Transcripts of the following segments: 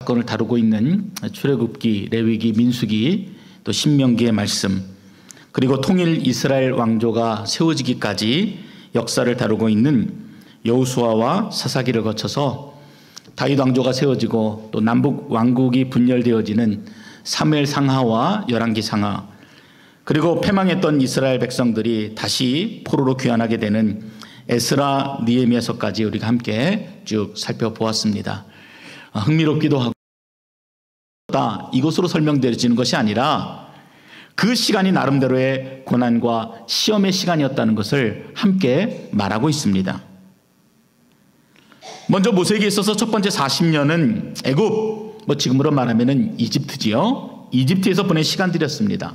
사건을 다루고 있는 출애굽기, 레위기, 민수기, 또 신명기의 말씀, 그리고 통일 이스라엘 왕조가 세워지기까지 역사를 다루고 있는 여호수아와 사사기를 거쳐서 다윗 왕조가 세워지고 또 남북 왕국이 분열되어지는 사무엘 상하와 열왕기 상하, 그리고 패망했던 이스라엘 백성들이 다시 포로로 귀환하게 되는 에스라 느헤미야서까지 우리가 함께 쭉 살펴보았습니다. 흥미롭기도 하고 이것으로 설명되어지는 것이 아니라 그 시간이 나름대로의 고난과 시험의 시간이었다는 것을 함께 말하고 있습니다. 먼저 모세에게 있어서 첫 번째 40년은 애굽, 지금으로 말하면 이집트지요. 이집트에서 보낸 시간들이었습니다.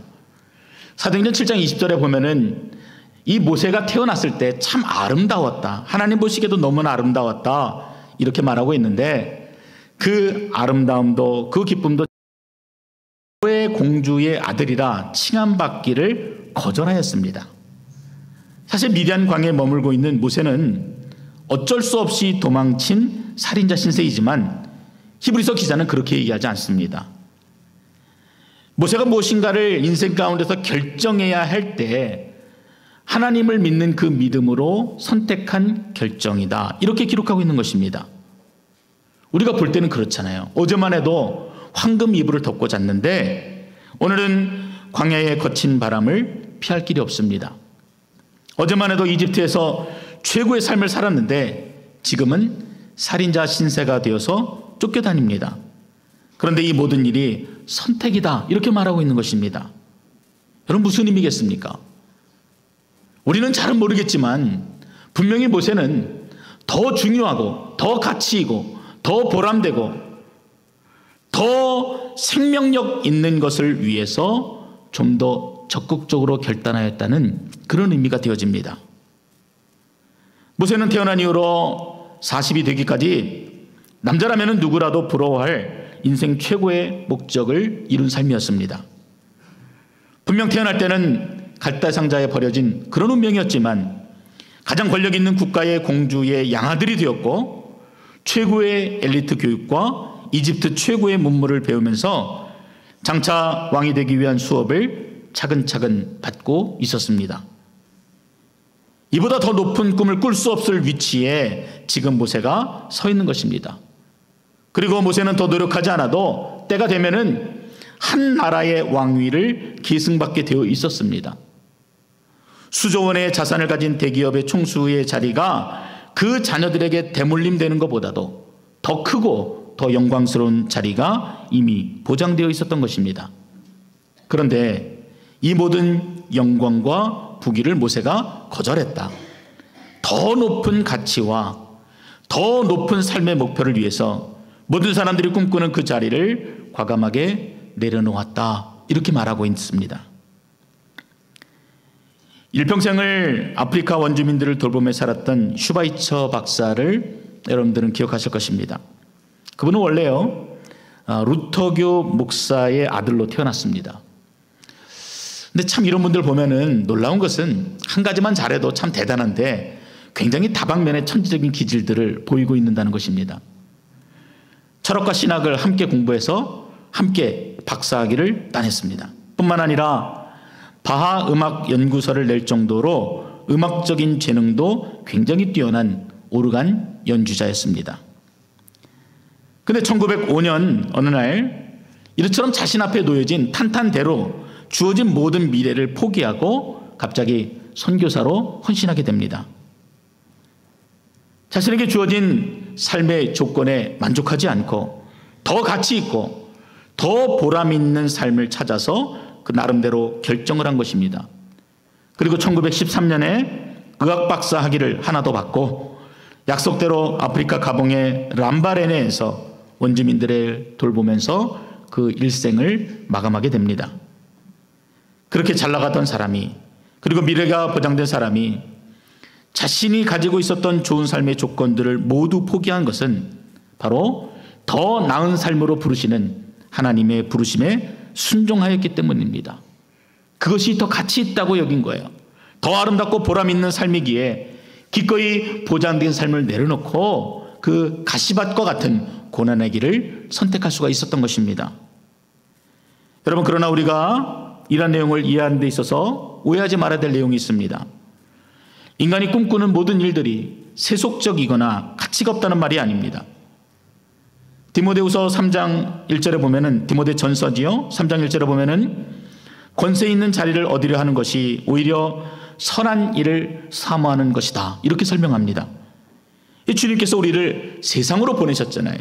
사도행전 7장 20절에 보면은 이 모세가 태어났을 때 참 아름다웠다, 하나님 보시기에도 너무나 아름다웠다, 이렇게 말하고 있는데, 그 아름다움도 그 기쁨도 의 공주의 아들이라 칭함받기를 거절하였습니다. 사실 미디안 광야에 머물고 있는 모세는 어쩔 수 없이 도망친 살인자 신세이지만 히브리서 기자는 그렇게 얘기하지 않습니다. 모세가 무엇인가를 인생 가운데서 결정해야 할 때 하나님을 믿는 그 믿음으로 선택한 결정이다, 이렇게 기록하고 있는 것입니다. 우리가 볼 때는 그렇잖아요. 어제만 해도 황금 이불을 덮고 잤는데 오늘은 광야의 거친 바람을 피할 길이 없습니다. 어제만 해도 이집트에서 최고의 삶을 살았는데 지금은 살인자 신세가 되어서 쫓겨다닙니다. 그런데 이 모든 일이 선택이다, 이렇게 말하고 있는 것입니다. 여러분, 무슨 의미겠습니까? 우리는 잘은 모르겠지만 분명히 모세는 더 중요하고 더 가치 있고 더 보람되고 더 생명력 있는 것을 위해서 좀 더 적극적으로 결단하였다는 그런 의미가 되어집니다. 모세는 태어난 이후로 40이 되기까지 남자라면 누구라도 부러워할 인생 최고의 목적을 이룬 삶이었습니다. 분명 태어날 때는 갈대 상자에 버려진 그런 운명이었지만 가장 권력 있는 국가의 공주의 양아들이 되었고 최고의 엘리트 교육과 이집트 최고의 문물을 배우면서 장차 왕이 되기 위한 수업을 차근차근 받고 있었습니다. 이보다 더 높은 꿈을 꿀 수 없을 위치에 지금 모세가 서 있는 것입니다. 그리고 모세는 더 노력하지 않아도 때가 되면은 한 나라의 왕위를 계승받게 되어 있었습니다. 수조 원의 자산을 가진 대기업의 총수의 자리가 그 자녀들에게 대물림되는 것보다도 더 크고 더 영광스러운 자리가 이미 보장되어 있었던 것입니다. 그런데 이 모든 영광과 부귀를 모세가 거절했다. 더 높은 가치와 더 높은 삶의 목표를 위해서 모든 사람들이 꿈꾸는 그 자리를 과감하게 내려놓았다, 이렇게 말하고 있습니다. 일평생을 아프리카 원주민들을 돌보며 살았던 슈바이처 박사를 여러분들은 기억하실 것입니다. 그분은 원래요, 루터교 목사의 아들로 태어났습니다. 근데 참 이런 분들 보면은 놀라운 것은 한 가지만 잘해도 참 대단한데 굉장히 다방면의 천지적인 기질들을 보이고 있는다는 것입니다. 철학과 신학을 함께 공부해서 함께 박사학위를 따냈습니다. 뿐만 아니라 바하 음악 연구서를 낼 정도로 음악적인 재능도 굉장히 뛰어난 오르간 연주자였습니다. 그런데 1905년 어느 날 이처럼 자신 앞에 놓여진 탄탄대로 주어진 모든 미래를 포기하고 갑자기 선교사로 헌신하게 됩니다. 자신에게 주어진 삶의 조건에 만족하지 않고 더 가치 있고 더 보람 있는 삶을 찾아서 그 나름대로 결정을 한 것입니다. 그리고 1913년에 의학박사 학위를 하나 더 받고 약속대로 아프리카 가봉의 람바레네에서 원주민들을 돌보면서 그 일생을 마감하게 됩니다. 그렇게 잘 나가던 사람이, 그리고 미래가 보장된 사람이 자신이 가지고 있었던 좋은 삶의 조건들을 모두 포기한 것은 바로 더 나은 삶으로 부르시는 하나님의 부르심에 순종하였기 때문입니다. 그것이 더 가치 있다고 여긴 거예요. 더 아름답고 보람 있는 삶이기에 기꺼이 보장된 삶을 내려놓고 그 가시밭과 같은 고난의 길을 선택할 수가 있었던 것입니다. 여러분, 그러나 우리가 이런 내용을 이해하는 데 있어서 오해하지 말아야 될 내용이 있습니다. 인간이 꿈꾸는 모든 일들이 세속적이거나 가치가 없다는 말이 아닙니다. 디모데후서 3장 1절에 보면은, 디모데 전서지요 3장 1절에 보면은 권세 있는 자리를 얻으려 하는 것이 오히려 선한 일을 사모하는 것이다, 이렇게 설명합니다. 주님께서 우리를 세상으로 보내셨잖아요.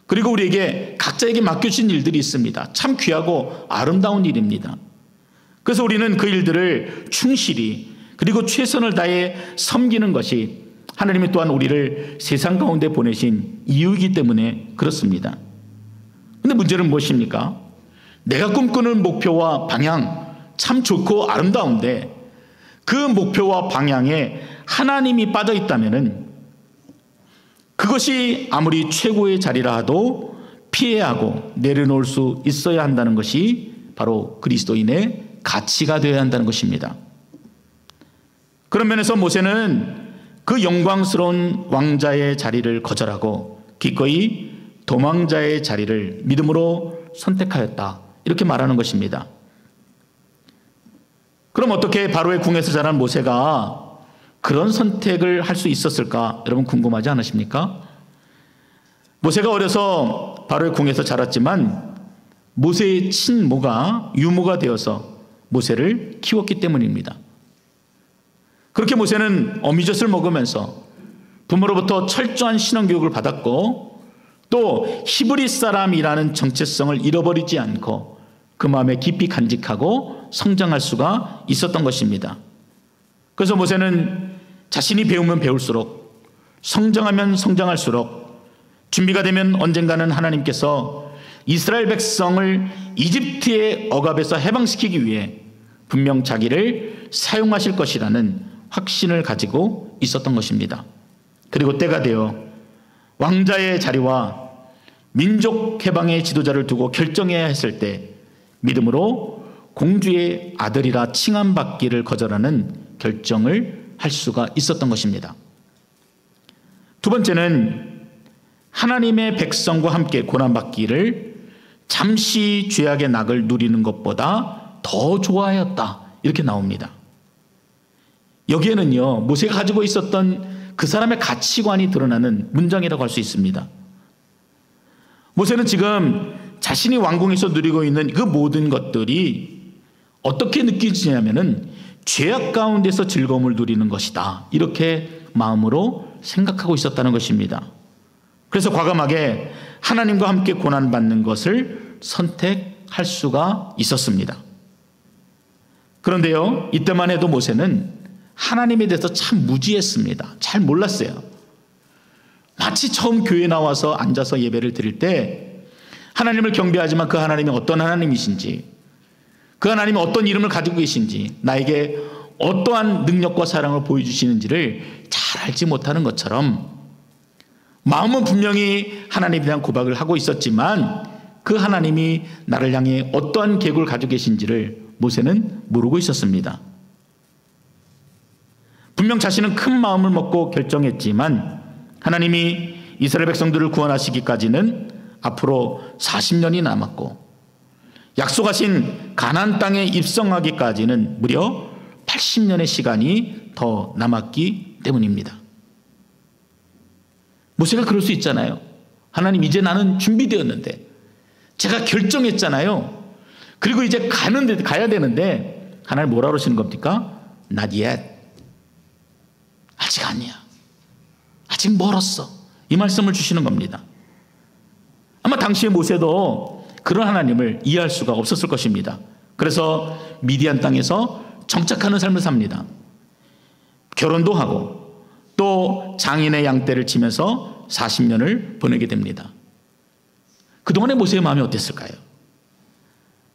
그리고 우리에게 각자에게 맡겨주신 일들이 있습니다. 참 귀하고 아름다운 일입니다. 그래서 우리는 그 일들을 충실히 그리고 최선을 다해 섬기는 것이 하나님이 또한 우리를 세상 가운데 보내신 이유이기 때문에 그렇습니다. 그런데 문제는 무엇입니까? 내가 꿈꾸는 목표와 방향 참 좋고 아름다운데 그 목표와 방향에 하나님이 빠져 있다면은 그것이 아무리 최고의 자리라 하도 피해야 하고 내려놓을 수 있어야 한다는 것이 바로 그리스도인의 가치가 되어야 한다는 것입니다. 그런 면에서 모세는 그 영광스러운 왕자의 자리를 거절하고 기꺼이 도망자의 자리를 믿음으로 선택하였다, 이렇게 말하는 것입니다. 그럼 어떻게 바로의 궁에서 자란 모세가 그런 선택을 할 수 있었을까? 여러분 궁금하지 않으십니까? 모세가 어려서 바로의 궁에서 자랐지만 모세의 친모가 유모가 되어서 모세를 키웠기 때문입니다. 그렇게 모세는 어미젖을 먹으면서 부모로부터 철저한 신앙교육을 받았고 또 히브리 사람이라는 정체성을 잃어버리지 않고 그 마음에 깊이 간직하고 성장할 수가 있었던 것입니다. 그래서 모세는 자신이 배우면 배울수록, 성장하면 성장할수록 준비가 되면 언젠가는 하나님께서 이스라엘 백성을 이집트의 억압에서 해방시키기 위해 분명 자기를 사용하실 것이라는 확신을 가지고 있었던 것입니다. 그리고 때가 되어 왕자의 자리와 민족 해방의 지도자를 두고 결정해야 했을 때 믿음으로 공주의 아들이라 칭함받기를 거절하는 결정을 할 수가 있었던 것입니다. 두 번째는 하나님의 백성과 함께 고난받기를 잠시 죄악의 낙을 누리는 것보다 더 좋아하였다, 이렇게 나옵니다. 여기에는요, 모세가 가지고 있었던 그 사람의 가치관이 드러나는 문장이라고 할 수 있습니다. 모세는 지금 자신이 왕궁에서 누리고 있는 그 모든 것들이 어떻게 느껴지냐면은 죄악 가운데서 즐거움을 누리는 것이다, 이렇게 마음으로 생각하고 있었다는 것입니다. 그래서 과감하게 하나님과 함께 고난받는 것을 선택할 수가 있었습니다. 그런데요, 이때만 해도 모세는 하나님에 대해서 참 무지했습니다. 잘 몰랐어요. 마치 처음 교회에 나와서 앉아서 예배를 드릴 때 하나님을 경배하지만 그 하나님이 어떤 하나님이신지, 그 하나님이 어떤 이름을 가지고 계신지, 나에게 어떠한 능력과 사랑을 보여주시는지를 잘 알지 못하는 것처럼 마음은 분명히 하나님에 대한 고백을 하고 있었지만 그 하나님이 나를 향해 어떠한 계획을 가지고 계신지를 모세는 모르고 있었습니다. 분명 자신은 큰 마음을 먹고 결정했지만 하나님이 이스라엘 백성들을 구원하시기까지는 앞으로 40년이 남았고 약속하신 가나안 땅에 입성하기까지는 무려 80년의 시간이 더 남았기 때문입니다. 모세가 그럴 수 있잖아요. 하나님, 이제 나는 준비되었는데, 제가 결정했잖아요. 그리고 이제 가야 되는데 하나님 뭐라 그러시는 겁니까? Not yet. 아직 아니야. 아직 멀었어. 이 말씀을 주시는 겁니다. 아마 당시의 모세도 그런 하나님을 이해할 수가 없었을 것입니다. 그래서 미디안 땅에서 정착하는 삶을 삽니다. 결혼도 하고 또 장인의 양떼를 치면서 40년을 보내게 됩니다. 그동안의 모세의 마음이 어땠을까요?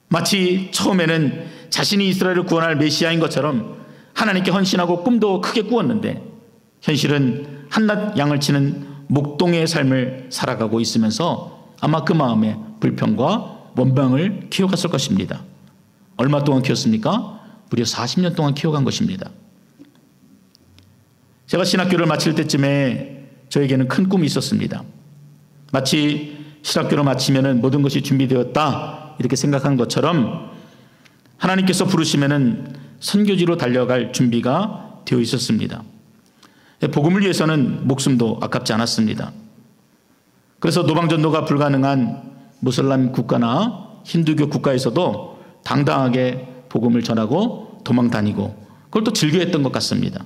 마치 처음에는 자신이 이스라엘을 구원할 메시아인 것처럼 하나님께 헌신하고 꿈도 크게 꾸었는데 현실은 한낱 양을 치는 목동의 삶을 살아가고 있으면서 아마 그 마음에 불평과 원망을 키워갔을 것입니다. 얼마 동안 키웠습니까? 무려 40년 동안 키워간 것입니다. 제가 신학교를 마칠 때쯤에 저에게는 큰 꿈이 있었습니다. 마치 신학교를 마치면 모든 것이 준비되었다 이렇게 생각한 것처럼 하나님께서 부르시면 선교지로 달려갈 준비가 되어 있었습니다. 복음을 위해서는 목숨도 아깝지 않았습니다. 그래서 노방전도가 불가능한 무슬림 국가나 힌두교 국가에서도 당당하게 복음을 전하고 도망 다니고 그걸 또 즐겨했던 것 같습니다.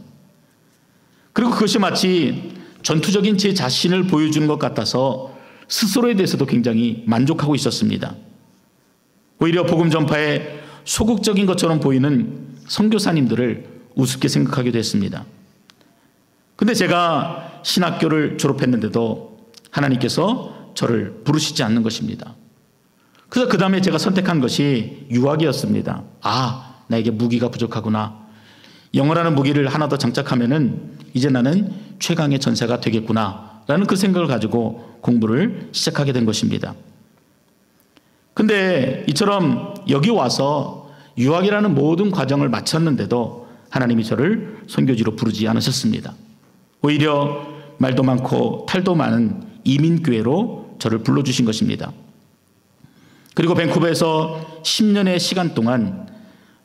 그리고 그것이 마치 전투적인 제 자신을 보여주는 것 같아서 스스로에 대해서도 굉장히 만족하고 있었습니다. 오히려 복음 전파에 소극적인 것처럼 보이는 선교사님들을 우습게 생각하기도 했습니다. 근데 제가 신학교를 졸업했는데도 하나님께서 저를 부르시지 않는 것입니다. 그래서 그 다음에 제가 선택한 것이 유학이었습니다. 나에게 무기가 부족하구나. 영어라는 무기를 하나 더 장착하면은 이제 나는 최강의 전사가 되겠구나 라는 그 생각을 가지고 공부를 시작하게 된 것입니다. 근데 이처럼 여기 와서 유학이라는 모든 과정을 마쳤는데도 하나님이 저를 선교지로 부르지 않으셨습니다. 오히려 말도 많고 탈도 많은 이민교회로 저를 불러주신 것입니다. 그리고 밴쿠버에서 10년의 시간 동안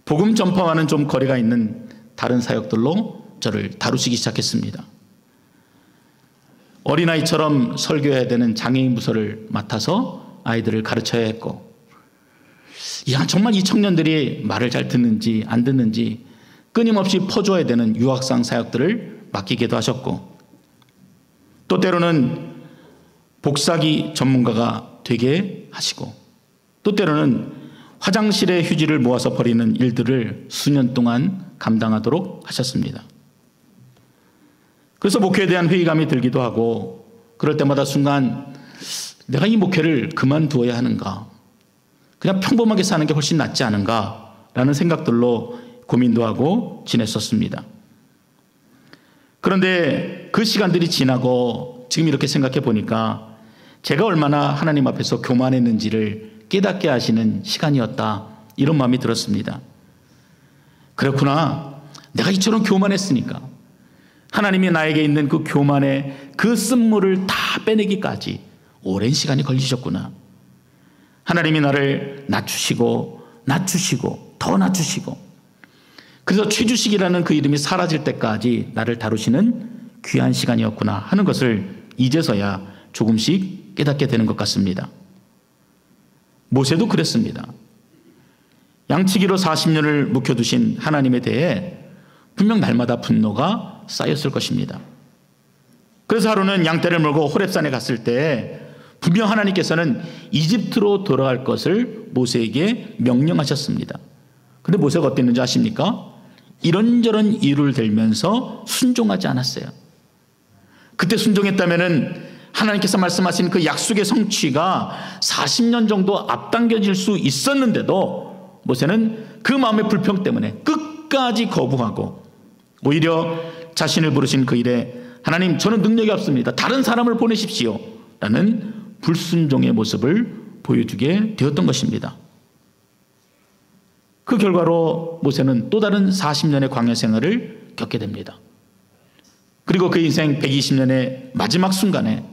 복음 전파와는 좀 거리가 있는 다른 사역들로 저를 다루시기 시작했습니다. 어린아이처럼 설교해야 되는 장애인 부서를 맡아서 아이들을 가르쳐야 했고, 정말 이 청년들이 말을 잘 듣는지 안 듣는지 끊임없이 퍼줘야 되는 유학생 사역들을 맡기기도 하셨고, 또 때로는 복사기 전문가가 되게 하시고, 또 때로는 화장실에 휴지를 모아서 버리는 일들을 수년 동안 감당하도록 하셨습니다. 그래서 목회에 대한 회의감이 들기도 하고, 그럴 때마다 순간 내가 이 목회를 그만두어야 하는가, 그냥 평범하게 사는 게 훨씬 낫지 않은가라는 생각들로 고민도 하고 지냈었습니다. 그런데 그 시간들이 지나고 지금 이렇게 생각해 보니까 제가 얼마나 하나님 앞에서 교만했는지를 깨닫게 하시는 시간이었다, 이런 마음이 들었습니다. 그렇구나, 내가 이처럼 교만했으니까 하나님이 나에게 있는 그 교만의 그 쓴물을 다 빼내기까지 오랜 시간이 걸리셨구나. 하나님이 나를 낮추시고 더 낮추시고, 그래서 최주식이라는 그 이름이 사라질 때까지 나를 다루시는 귀한 시간이었구나 하는 것을 이제서야 조금씩 깨닫게 되는 것 같습니다. 모세도 그랬습니다. 양치기로 40년을 묵혀두신 하나님에 대해 분명 날마다 분노가 쌓였을 것입니다. 그래서 하루는 양떼를 몰고 호렙산에 갔을 때 분명 하나님께서는 이집트로 돌아갈 것을 모세에게 명령하셨습니다. 그런데 모세가 어땠는지 아십니까? 이런저런 이유를 들면서 순종하지 않았어요. 그때 순종했다면은 하나님께서 말씀하신 그 약속의 성취가 40년 정도 앞당겨질 수 있었는데도 모세는 그 마음의 불평 때문에 끝까지 거부하고, 오히려 자신을 부르신 그 일에 하나님, 저는 능력이 없습니다, 다른 사람을 보내십시오 라는 불순종의 모습을 보여주게 되었던 것입니다. 그 결과로 모세는 또 다른 40년의 광야 생활을 겪게 됩니다. 그리고 그 인생 120년의 마지막 순간에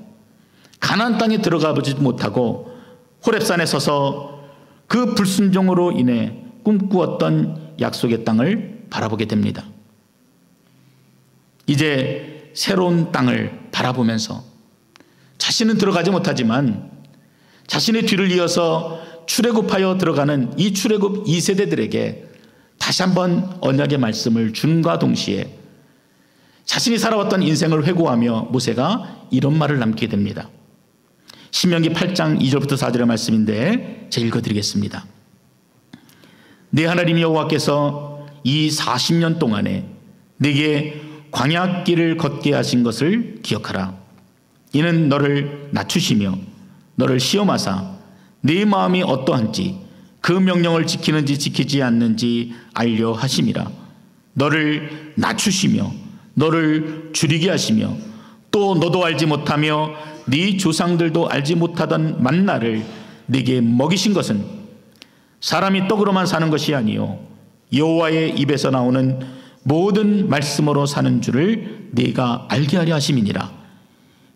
가나안 땅에 들어가 보지 못하고 호렙산에 서서 그 불순종으로 인해 꿈꾸었던 약속의 땅을 바라보게 됩니다. 이제 새로운 땅을 바라보면서 자신은 들어가지 못하지만 자신의 뒤를 이어서 출애굽하여 들어가는 이 출애굽 2세대들에게 다시 한번 언약의 말씀을 준과 동시에 자신이 살아왔던 인생을 회고하며 모세가 이런 말을 남기게 됩니다. 신명기 8장 2절부터 4절의 말씀인데 제가 읽어드리겠습니다. 내 하나님 여호와께서 이 40년 동안에 내게 광야길을 걷게 하신 것을 기억하라. 이는 너를 낮추시며 너를 시험하사 네 마음이 어떠한지 그 명령을 지키는지 지키지 않는지 알려 하심이라. 너를 낮추시며 너를 줄이게 하시며 또 너도 알지 못하며 네 조상들도 알지 못하던 만나를 네게 먹이신 것은 사람이 떡으로만 사는 것이 아니요 여호와의 입에서 나오는 모든 말씀으로 사는 줄을 네가 알게 하려 하심이니라.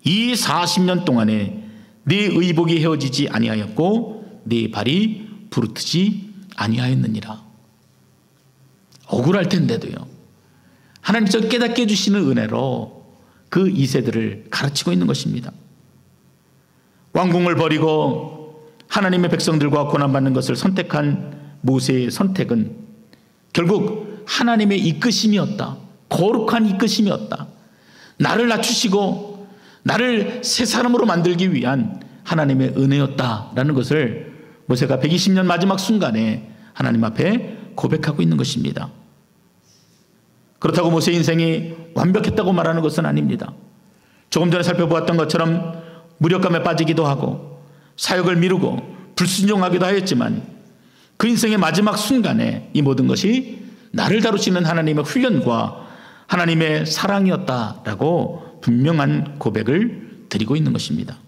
이 40년 동안에 네 의복이 헤어지지 아니하였고 네 발이 부르트지 아니하였느니라. 억울할 텐데도요, 하나님께서 깨닫게 해주시는 은혜로 그 2세들을 가르치고 있는 것입니다. 왕궁을 버리고 하나님의 백성들과 고난받는 것을 선택한 모세의 선택은 결국 하나님의 이끄심이었다. 거룩한 이끄심이었다. 나를 낮추시고 나를 새 사람으로 만들기 위한 하나님의 은혜였다라는 것을 모세가 120년 마지막 순간에 하나님 앞에 고백하고 있는 것입니다. 그렇다고 모세 인생이 완벽했다고 말하는 것은 아닙니다. 조금 전에 살펴보았던 것처럼 무력감에 빠지기도 하고 사역을 미루고 불순종하기도 하였지만 그 인생의 마지막 순간에 이 모든 것이 나를 다루시는 하나님의 훈련과 하나님의 사랑이었다라고 분명한 고백을 드리고 있는 것입니다.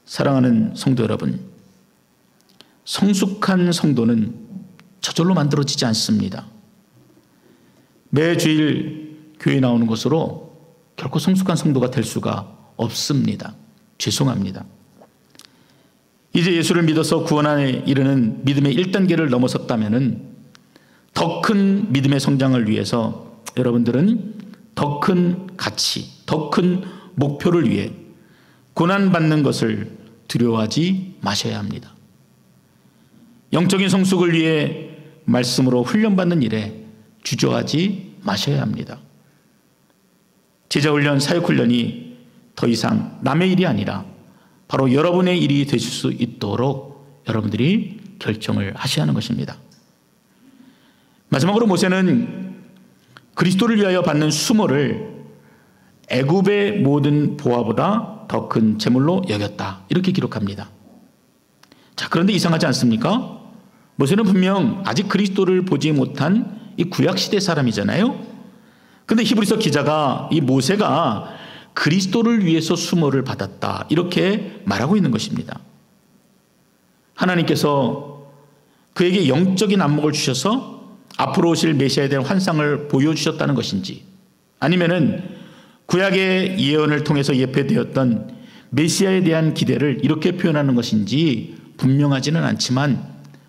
사랑하는 성도 여러분, 성숙한 성도는 저절로 만들어지지 않습니다. 매주일 교회 나오는 것으로 결코 성숙한 성도가 될 수가 없습니다. 죄송합니다. 이제 예수를 믿어서 구원에 이르는 믿음의 1단계를 넘어섰다면 더 큰 믿음의 성장을 위해서 여러분들은 더 큰 가치, 더 큰 목표를 위해 고난받는 것을 두려워하지 마셔야 합니다. 영적인 성숙을 위해 말씀으로 훈련받는 일에 주저하지 마셔야 합니다. 제자훈련, 사역훈련이 더 이상 남의 일이 아니라 바로 여러분의 일이 되실 수 있도록 여러분들이 결정을 하셔야 하는 것입니다. 마지막으로 모세는 그리스도를 위하여 받는 수모를 애굽의 모든 보화보다 더 큰 재물로 여겼다, 이렇게 기록합니다. 자, 그런데 이상하지 않습니까? 모세는 분명 아직 그리스도를 보지 못한 이 구약시대 사람이잖아요. 그런데 히브리서 기자가 이 모세가 그리스도를 위해서 수모를 받았다, 이렇게 말하고 있는 것입니다. 하나님께서 그에게 영적인 안목을 주셔서 앞으로 오실 메시아에 대한 환상을 보여주셨다는 것인지, 아니면은 구약의 예언을 통해서 예표되었던 메시아에 대한 기대를 이렇게 표현하는 것인지 분명하지는 않지만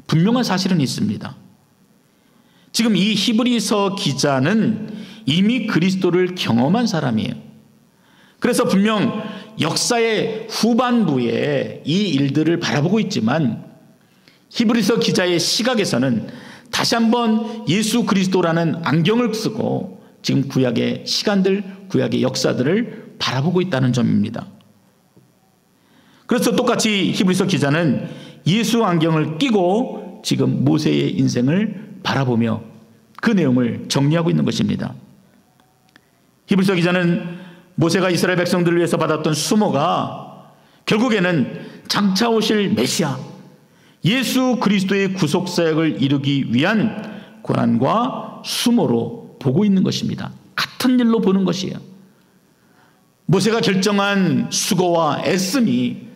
분명한 사실은 있습니다. 지금 이 히브리서 기자는 이미 그리스도를 경험한 사람이에요. 그래서 분명 역사의 후반부에 이 일들을 바라보고 있지만 히브리서 기자의 시각에서는 다시 한번 예수 그리스도라는 안경을 쓰고 지금 구약의 시간들, 구약의 역사들을 바라보고 있다는 점입니다. 그래서 똑같이 히브리서 기자는 예수 안경을 끼고 지금 모세의 인생을 바라보며 그 내용을 정리하고 있는 것입니다. 히브리서 기자는 모세가 이스라엘 백성들을 위해서 받았던 수모가 결국에는 장차 오실 메시아 예수 그리스도의 구속사역을 이루기 위한 고난과 수모로 보고 있는 것입니다. 같은 일로 보는 것이에요. 모세가 결정한 수고와 애씀이,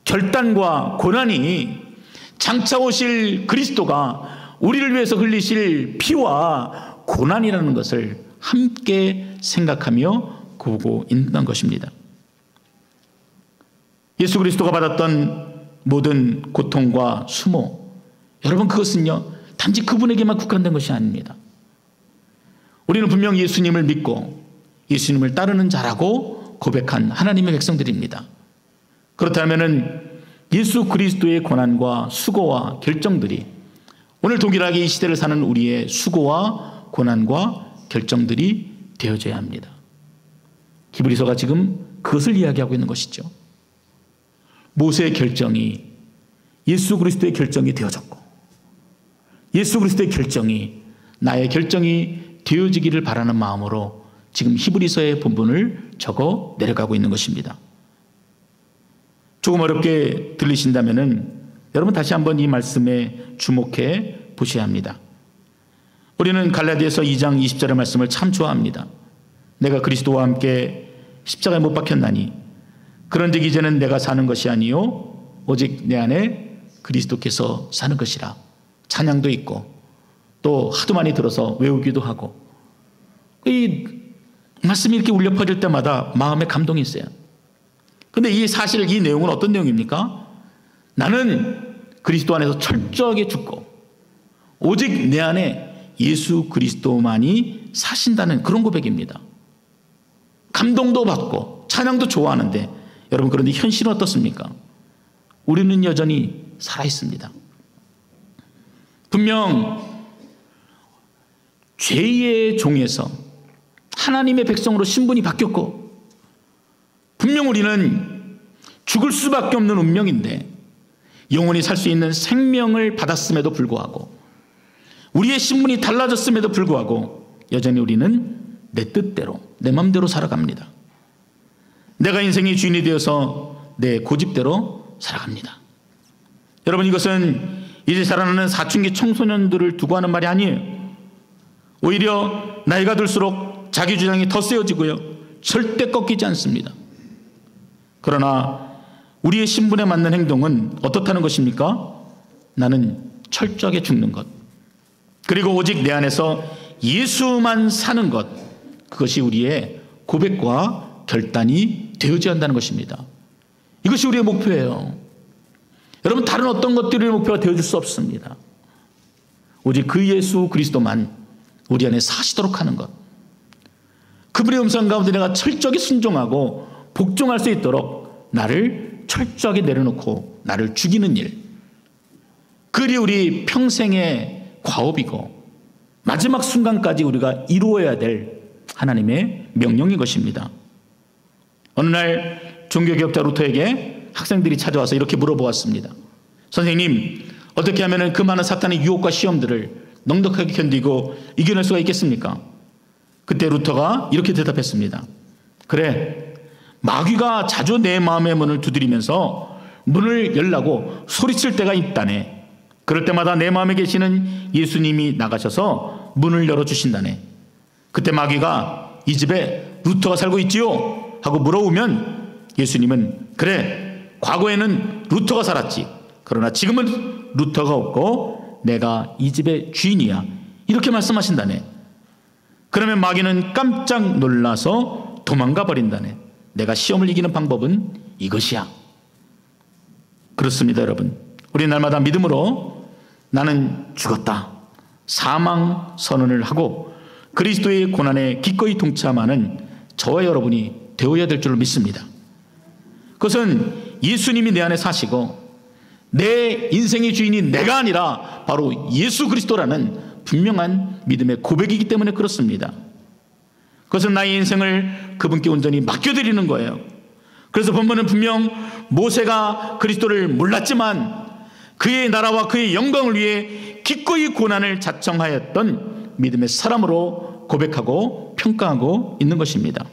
결단과 고난이 장차 오실 그리스도가 우리를 위해서 흘리실 피와 고난이라는 것을 함께 생각하며 보고 있는 것입니다. 예수 그리스도가 받았던 모든 고통과 수모, 여러분 그것은요 단지 그분에게만 국한된 것이 아닙니다. 우리는 분명 예수님을 믿고 예수님을 따르는 자라고 고백한 하나님의 백성들입니다. 그렇다면 예수 그리스도의 고난과 수고와 결정들이 오늘 동일하게 이 시대를 사는 우리의 수고와 고난과 결정들이 되어져야 합니다. 히브리서가 지금 그것을 이야기하고 있는 것이죠. 모세의 결정이 예수 그리스도의 결정이 되어졌고 예수 그리스도의 결정이 나의 결정이 되어지기를 바라는 마음으로 지금 히브리서의 본문을 적어 내려가고 있는 것입니다. 조금 어렵게 들리신다면 여러분 다시 한번 이 말씀에 주목해 보셔야 합니다. 우리는 갈라디아서 2장 20절의 말씀을 참 좋아합니다. 내가 그리스도와 함께 십자가에 못 박혔나니 그런즉 이제는 내가 사는 것이 아니요 오직 내 안에 그리스도께서 사는 것이라. 찬양도 있고 또 하도 많이 들어서 외우기도 하고 이 말씀이 이렇게 울려 퍼질 때마다 마음에 감동이 있어요. 근데 이 사실, 이 내용은 어떤 내용입니까? 나는 그리스도 안에서 철저하게 죽고 오직 내 안에 예수 그리스도만이 사신다는 그런 고백입니다. 감동도 받고 찬양도 좋아하는데, 여러분, 그런데 현실은 어떻습니까? 우리는 여전히 살아있습니다. 분명 죄의 종에서 하나님의 백성으로 신분이 바뀌었고, 분명 우리는 죽을 수밖에 없는 운명인데 영원히 살 수 있는 생명을 받았음에도 불구하고, 우리의 신분이 달라졌음에도 불구하고 여전히 우리는 내 뜻대로, 내 마음대로 살아갑니다. 내가 인생의 주인이 되어서 내 고집대로 살아갑니다. 여러분, 이것은 이제 자라나는 사춘기 청소년들을 두고 하는 말이 아니에요. 오히려 나이가 들수록 자기 주장이 더 세워지고요, 절대 꺾이지 않습니다. 그러나 우리의 신분에 맞는 행동은 어떻다는 것입니까? 나는 철저하게 죽는 것, 그리고 오직 내 안에서 예수만 사는 것, 그것이 우리의 고백과 결단이 되어져야 한다는 것입니다. 이것이 우리의 목표예요. 여러분, 다른 어떤 것들이 목표가 되어줄 수 없습니다. 오직 그 예수 그리스도만 우리 안에 사시도록 하는 것, 그분의 음성 가운데 내가 철저하게 순종하고 복종할 수 있도록 나를 철저하게 내려놓고 나를 죽이는 일, 그게 우리 평생의 과업이고 마지막 순간까지 우리가 이루어야 될 하나님의 명령인 것입니다. 어느 날 종교개혁자 루터에게 학생들이 찾아와서 이렇게 물어보았습니다. 선생님, 어떻게 하면 그 많은 사탄의 유혹과 시험들을 넉넉하게 견디고 이겨낼 수가 있겠습니까? 그때 루터가 이렇게 대답했습니다. 그래, 마귀가 자주 내 마음의 문을 두드리면서 문을 열라고 소리칠 때가 있다네. 그럴 때마다 내 마음에 계시는 예수님이 나가셔서 문을 열어주신다네. 그때 마귀가 이 집에 루터가 살고 있지요? 하고 물어오면 예수님은 그래, 과거에는 루터가 살았지. 그러나 지금은 루터가 없고 내가 이 집의 주인이야. 이렇게 말씀하신다네. 그러면 마귀는 깜짝 놀라서 도망가 버린다네. 내가 시험을 이기는 방법은 이것이야. 그렇습니다, 여러분. 우리 날마다 믿음으로 나는 죽었다, 사망 선언을 하고 그리스도의 고난에 기꺼이 동참하는 저와 여러분이 되어야 될 줄로 믿습니다. 그것은 예수님이 내 안에 사시고 내 인생의 주인이 내가 아니라 바로 예수 그리스도라는 분명한 믿음의 고백이기 때문에 그렇습니다. 그것은 나의 인생을 그분께 온전히 맡겨드리는 거예요. 그래서 본문은 분명 모세가 그리스도를 몰랐지만 그의 나라와 그의 영광을 위해 기꺼이 고난을 자청하였던 믿음의 사람으로 고백하고 평가하고 있는 것입니다.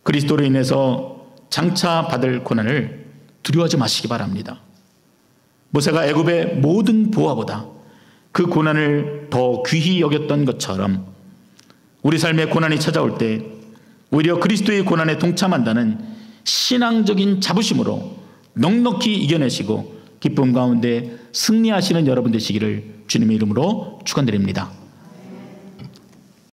그리스도로 인해서 장차 받을 고난을 두려워하지 마시기 바랍니다. 모세가 애굽의 모든 보화보다 그 고난을 더 귀히 여겼던 것처럼 우리 삶에 고난이 찾아올 때 오히려 그리스도의 고난에 동참한다는 신앙적인 자부심으로 넉넉히 이겨내시고 기쁨 가운데 승리하시는 여러분 되시기를 주님의 이름으로 축원드립니다.